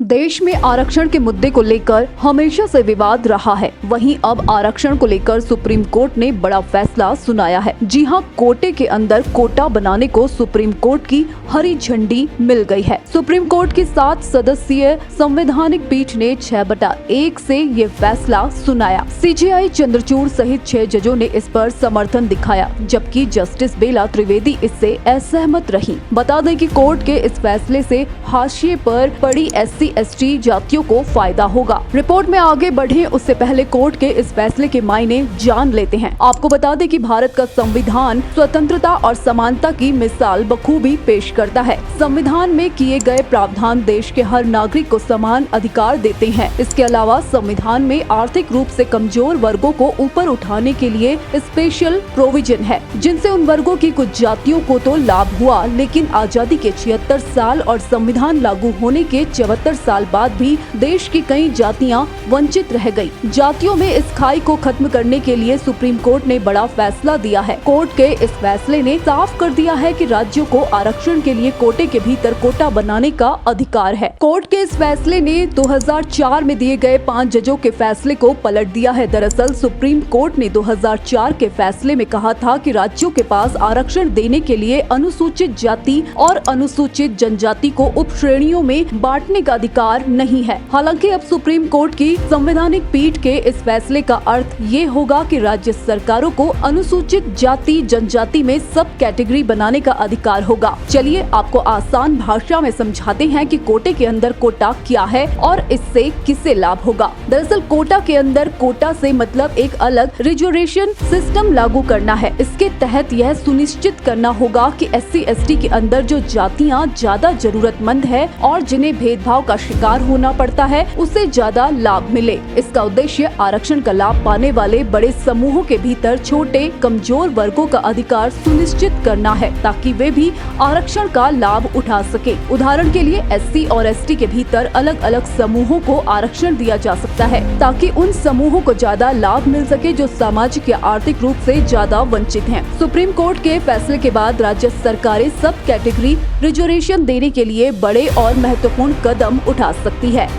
देश में आरक्षण के मुद्दे को लेकर हमेशा से विवाद रहा है। वहीं अब आरक्षण को लेकर सुप्रीम कोर्ट ने बड़ा फैसला सुनाया है। जी हां, कोटे के अंदर कोटा बनाने को सुप्रीम कोर्ट की हरी झंडी मिल गई है। सुप्रीम कोर्ट की 7 सदस्यीय संवैधानिक पीठ ने 6/1 से ये फैसला सुनाया। सीजेआई चंद्रचूड़ सहित 6 जजों ने इस पर समर्थन दिखाया, जबकि जस्टिस बेला त्रिवेदी इससे असहमत रही। बता दें कि कोर्ट के इस फैसले से हाशिए पर पड़ी SC/ST जातियों को फायदा होगा। रिपोर्ट में आगे बढ़े उससे पहले कोर्ट के इस फैसले के मायने जान लेते हैं। आपको बता दें कि भारत का संविधान स्वतंत्रता और समानता की मिसाल बखूबी पेश करता है। संविधान में किए गए प्रावधान देश के हर नागरिक को समान अधिकार देते हैं। इसके अलावा संविधान में आर्थिक रूप से कमजोर वर्गों को ऊपर उठाने के लिए स्पेशल प्रोविजन है, जिनसे उन वर्गों की कुछ जातियों को तो लाभ हुआ, लेकिन आजादी के 76 साल और संविधान लागू होने के 74 साल बाद भी देश की कई जातियां वंचित रह गई। जातियों में इस खाई को खत्म करने के लिए सुप्रीम कोर्ट ने बड़ा फैसला दिया है। कोर्ट के इस फैसले ने साफ कर दिया है कि राज्यों को आरक्षण के लिए कोटे के भीतर कोटा बनाने का अधिकार है। कोर्ट के इस फैसले ने 2004 में दिए गए 5 जजों के फैसले को पलट दिया है। दरअसल सुप्रीम कोर्ट ने 2004 के फैसले में कहा था कि राज्यों के पास आरक्षण देने के लिए अनुसूचित जाति और अनुसूचित जनजाति को उप श्रेणियों में बांटने का अधिकार नहीं है। हालांकि अब सुप्रीम कोर्ट की संवैधानिक पीठ के इस फैसले का अर्थ ये होगा कि राज्य सरकारों को अनुसूचित जाति जनजाति में सब कैटेगरी बनाने का अधिकार होगा। चलिए आपको आसान भाषा में समझाते हैं कि कोटे के अंदर कोटा क्या है और इससे किसे लाभ होगा। दरअसल कोटा के अंदर कोटा से मतलब एक अलग रिजर्वेशन सिस्टम लागू करना है। इसके तहत यह सुनिश्चित करना होगा कि SC/ST के अंदर जो जातियां ज्यादा जरूरतमंद है और जिन्हें भेदभाव का शिकार होना पड़ता है, उससे ज्यादा लाभ मिले। इसका उद्देश्य आरक्षण का लाभ पाने वाले बड़े समूहों के भीतर छोटे कमजोर वर्गों का अधिकार सुनिश्चित करना है, ताकि वे भी आरक्षण का लाभ उठा सके। उदाहरण के लिए SC और ST के भीतर अलग अलग समूहों को आरक्षण दिया जा सकता है, ताकि उन समूहों को ज्यादा लाभ मिल सके जो सामाजिक या आर्थिक रूप से ज्यादा वंचित हैं। सुप्रीम कोर्ट के फैसले के बाद राज्य सरकारें सब कैटेगरी रिजर्वेशन देने के लिए बड़े और महत्वपूर्ण कदम उठा सकती है।